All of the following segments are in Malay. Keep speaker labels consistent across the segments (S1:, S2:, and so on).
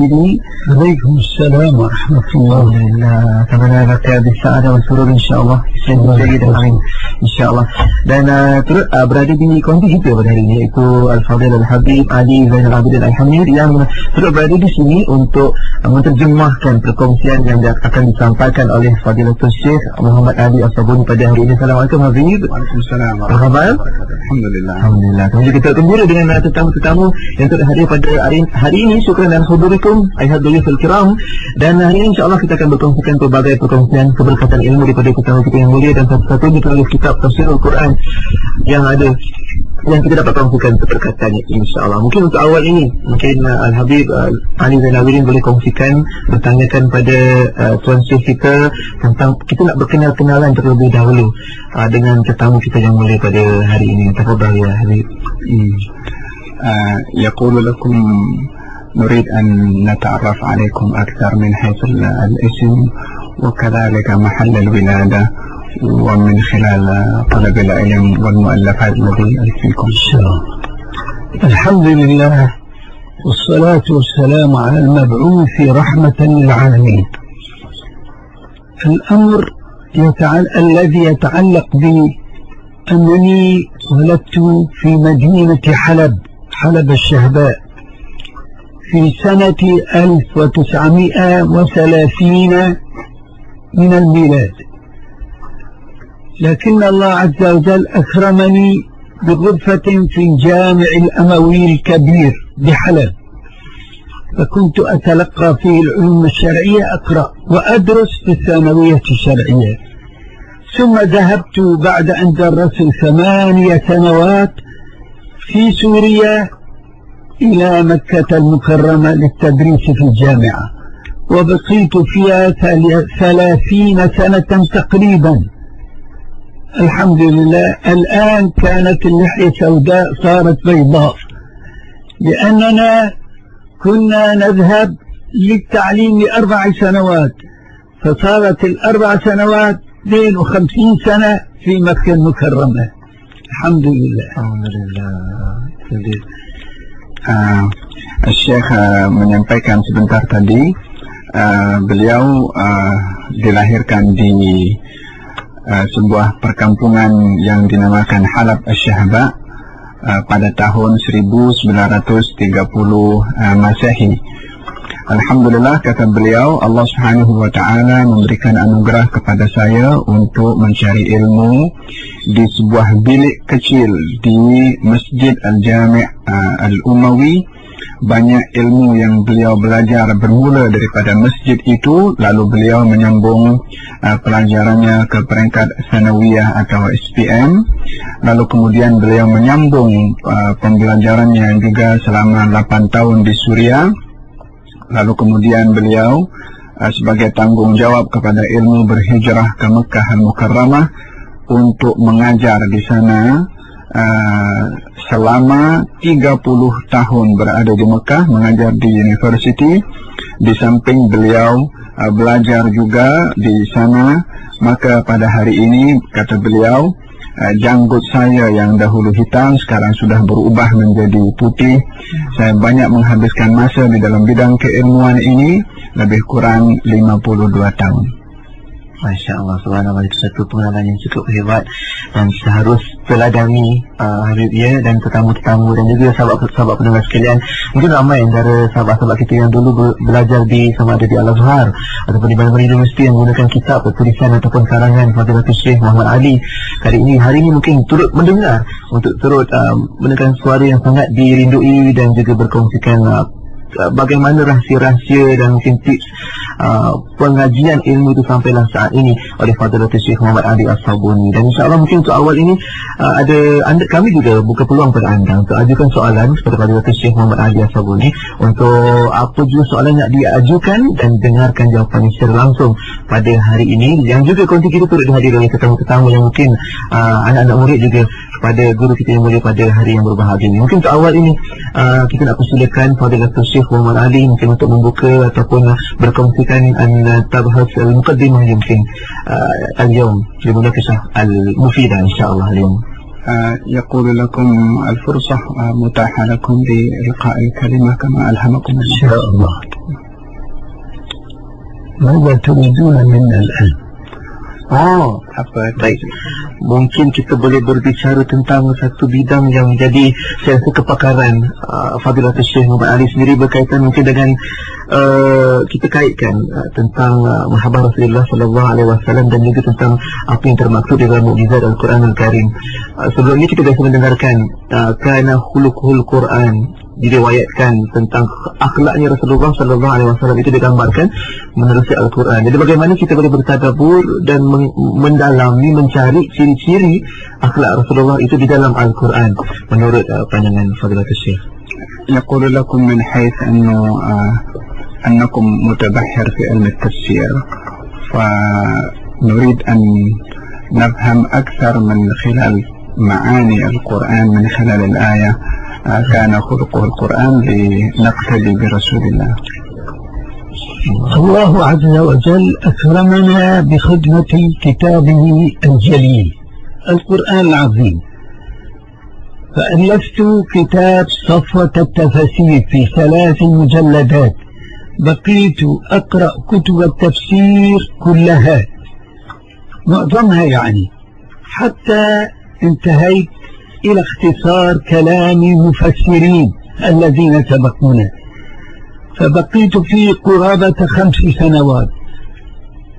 S1: sini.
S2: Waalaikumsalam warahmatullahi
S1: wabarakatuh. Kemana baca bisa'adah wa surur insyaAllah. InsyaAllah. Dan turut berada di konti kita pada hari ini, iaitu Al-Fadhil Al-Habib Ali Zainal Abidin Al-Hamid, yang turut berada di sini untuk menerjemahkan perkongsian yang akan disampaikan oleh Fadilatul Syekh Muhammad Ali As-Sabuni pada hari ini. Assalamualaikum Habib.
S3: Waalaikumsalam.
S1: Alhamdulillah. Alhamdulillah. Kemudian kita gembira dengan tetamu-tetamu yang turut hadir pada hari ini. Syukran dan hudurikum ayuhad duyuful kiram. Dan hari ini insyaAllah kita akan berkongsikan pelbagai perkongsian keberkatan ilmu daripada tetamu kita yang mulia, dan satu-satu ditulis kitab Tafsirul Quran yang ada, yang kita dapat kongsikan keberkatannya insyaAllah. Mungkin untuk awal ini, mungkin Al-Habib Ali Zainal Abidin boleh kongsikan, bertanyakan pada Tuan Syekh kita tentang, kita nak berkenal-kenalan terlebih dahulu dengan tetamu kita yang mulia pada hari ini. Tafadhal ya Habib.
S3: يقول لكم نريد أن نتعرف عليكم أكثر من حيث الاسم وكذلك محل الولادة ومن خلال طلب العلم والمؤلفات التي فيكم.
S2: الحمد لله والصلاة والسلام على المبعوث رحمة للعالمين. الأمر الذي يتعلق بي أنني ولدت في مدينة حلب الشهباء في سنة 1930 من الميلاد، لكن الله عز وجل أكرمني بغرفة في جامع الأموي الكبير بحلب، فكنت أتلقى فيه العلوم الشرعية، أقرأ وأدرس في الثانوية الشرعية. ثم ذهبت بعد أن درست 8 سنوات في سوريا إلى مكة المكرمة للتدريس في الجامعة، وبقيت فيها 30 سنة تقريبا. الحمد لله الآن كانت اللحية سوداء صارت بيضاء، لأننا كنا نذهب للتعليم ل4 سنوات، فصارت ال4 سنوات 52 سنة في مكة المكرمة. الحمد لله.
S1: الحمد لله.
S3: Syekh menyampaikan sebentar tadi, beliau dilahirkan di sebuah perkampungan yang dinamakan Halab Asy-Syahba pada tahun 1930 Masehi. Alhamdulillah, kata beliau, Allah Subhanahu wa ta'ala memberikan anugerah kepada saya untuk mencari ilmu di sebuah bilik kecil di Masjid Al-Jami' Al-Umawi. Banyak ilmu yang beliau belajar bermula daripada masjid itu, lalu beliau menyambung pelajarannya ke peringkat Sanawiyah atau SPM, lalu kemudian beliau menyambung pembelajarannya juga selama 8 tahun di Suriah. Lalu kemudian beliau sebagai tanggung jawab kepada ilmu berhijrah ke Mekah Al-Mukarramah untuk mengajar di sana selama 30 tahun berada di Mekah, mengajar di university. Di samping beliau belajar juga di sana, maka pada hari ini, kata beliau, janggut saya yang dahulu hitam sekarang sudah berubah menjadi putih. Saya banyak menghabiskan masa di dalam bidang keilmuan ini, lebih kurang 52 tahun.
S1: Masya Allah, subhanallah, itu satu pengalaman yang cukup hebat dan kita harus teladani Habib ya, dan tetamu-tetamu dan juga sahabat-sahabat pendengar sekalian. Mungkin ramai antara sahabat-sahabat kita yang dulu belajar di sama ada di Al-Azhar ataupun di mana-mana universiti yang menggunakan kitab tulisan ataupun karangan Fadilatul Syekh Muhammad Ali. Hari ini mungkin turut mendengar untuk turut mendengarkan suara yang sangat dirindui dan juga berkongsikan bagaimana rahsia-rahsia dan mungkin tips pengajian ilmu itu sampailah saat ini oleh Fadilatul Syekh Muhammad Ali As-Sabuni. Dan insyaAllah mungkin untuk awal ini kami juga buka peluang pada anda untuk ajukan soalan kepada Fadilatul Syekh Muhammad Ali As-Sabuni untuk apa juga soalan yang diajukan, dan dengarkan jawapannya secara langsung pada hari ini. Yang juga konti kita turut dihadiri oleh tetamu-tetamu yang mungkin anak-anak murid juga pada guru kita yang mulia pada hari yang berbahagia ini. Mungkin untuk awal ini kita nak persilakan Fadilatul Syekh Muhammad Ali mungkin untuk membuka ataupun berkongsikan tabahas al-muqaddimah mungkin al-yawm لمناقشة المفيدة إن شاء الله اليوم.
S3: يقول لكم الفرصة متاحة لكم لإلقاء الكلمة كما ألهمكم
S2: إن شاء الله. ماذا تريدون منا الآن؟
S1: Oh, apa? Baik. Mungkin kita boleh berbicara tentang satu bidang yang menjadi saya rasa kepakaran Fadilatul Syekh Muhammad Ali sendiri berkaitan mungkin dengan kita kaitkan tentang mahabbah Rasulullah sallallahu alaihi wasallam dan juga tentang apa yang termaktub di dalam mukjizat Al-Quran Al-Karim. Sebelum ini kita biasa mendengarkan kerana khuluqul Quran, diriwayatkan tentang akhlaknya Rasulullah sallallahu alaihi wasallam itu digambarkan menerusi Al-Quran. Jadi bagaimana kita boleh bertadabbur dan mendalami, mencari ciri-ciri akhlak Rasulullah itu di dalam Al-Quran menurut pandangan Fadilatul Syekh.
S3: يقول لكم من حيث أنكم متبحر في علم التفسير، فنريد أن نفهم أكثر من خلال معاني القرآن من خلال الآية كان خلقه القرآن لنقتدي برسول الله.
S2: الله عز وجل أكرمنا بخدمة كتابه الجليل القرآن العظيم، فألفت كتاب صفوة التفاسير في 3 مجلدات، بقيت أقرأ كتب التفسير كلها معظمها يعني، حتى انتهيت إلى اختصار كلام مفسرين الذين سبقونا، فبقيت في قرابة 5 سنوات.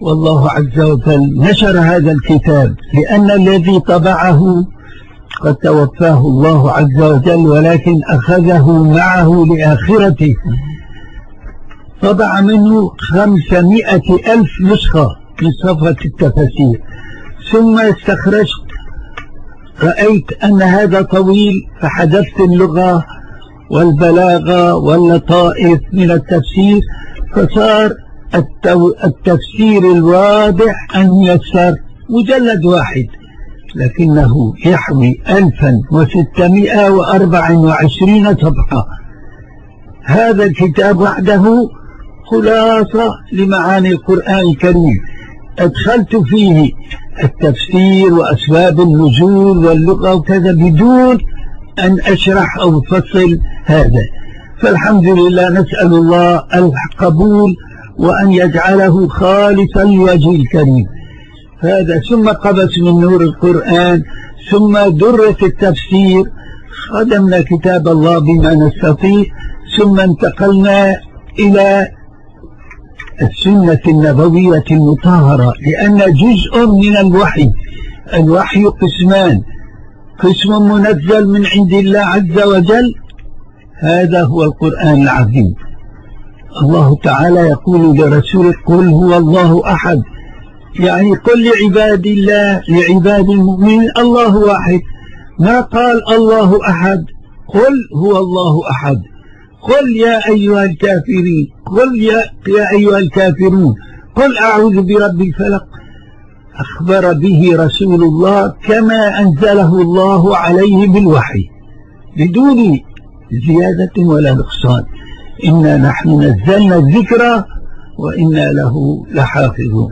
S2: والله عز وجل نشر هذا الكتاب لأن الذي طبعه قد توفاه الله عز وجل، ولكن أخذه معه لآخرته، طبع منه 500,000 نسخة من صفوة التفاسير. ثم استخرجت، رأيت أن هذا طويل فحذفت اللغة والبلاغة واللطائف من التفسير، فصار التفسير الواضح أن يسر مجلد واحد، لكنه يحوي 1624 صفحة. هذا الكتاب وحده خلاصة لمعاني القرآن الكريم، أدخلت فيه التفسير وأسباب النزول واللغة وكذا بدون أن أشرح أو أفصل هذا. فالحمد لله، نسأل الله القبول وأن يجعله خالصا لوجه الكريم. هذا ثم قبس من نور القرآن، ثم درة التفسير، خدمنا كتاب الله بما نستطيع، ثم انتقلنا إلى السنة النبوية المطهرة، لأن جزء من الوحي قسمان، قسم منزل من عند الله عز وجل، هذا هو القرآن العظيم. الله تعالى يقول لرسوله: قل هو الله أحد، يعني قل لعباد الله، لعباد المؤمنين الله واحد، ما قال الله أحد، قل هو الله أحد، قل يا أيها الكافرين، قل يا أيها الكافرون، قل أعوذ برب الفلق. أخبر به رسول الله كما أنزله الله عليه بالوحي بدون زيادة ولا نقصان. إنا نحن نزلنا الذكر وإنا له لحافظون.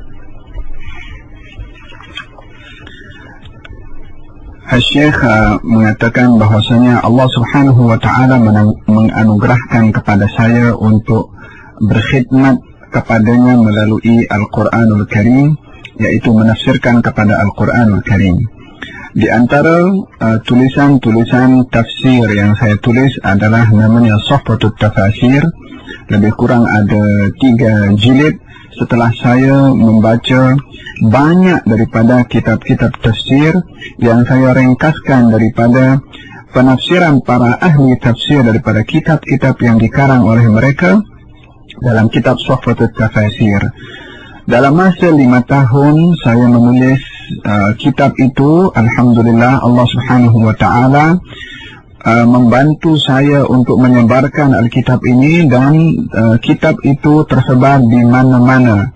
S3: Syekh mengatakan bahwasanya Allah Subhanahu wa Ta'ala menganugerahkan kepada saya untuk berkhidmat kepadanya melalui Al-Quranul Karim, yaitu menafsirkan kepada Al-Quranul Karim. Di antara tulisan-tulisan tafsir yang saya tulis adalah namanya Safwatut Tafasir, lebih kurang ada 3 jilid. Setelah saya membaca banyak daripada kitab-kitab tafsir yang saya ringkaskan daripada penafsiran para ahli tafsir daripada kitab-kitab yang dikarang oleh mereka dalam kitab Safwatut Tafasir. Dalam masa 5 tahun saya menulis kitab itu, alhamdulillah Allah Subhanahu wa Ta'ala membantu saya untuk menyebarkan Alkitab ini, dan kitab itu tersebar di mana-mana.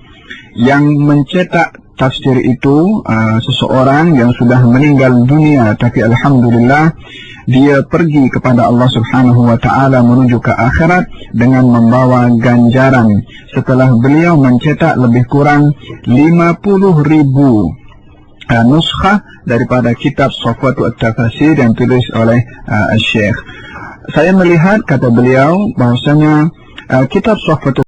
S3: Yang mencetak tafsir itu seseorang yang sudah meninggal dunia, tapi alhamdulillah dia pergi kepada Allah Subhanahu wa Ta'ala menuju ke akhirat dengan membawa ganjaran setelah beliau mencetak lebih kurang 50,000 nuskah daripada kitab Safwatut Tafasir yang tulis oleh Syekh. Saya melihat, kata beliau, bahwasanya kitab Safwatut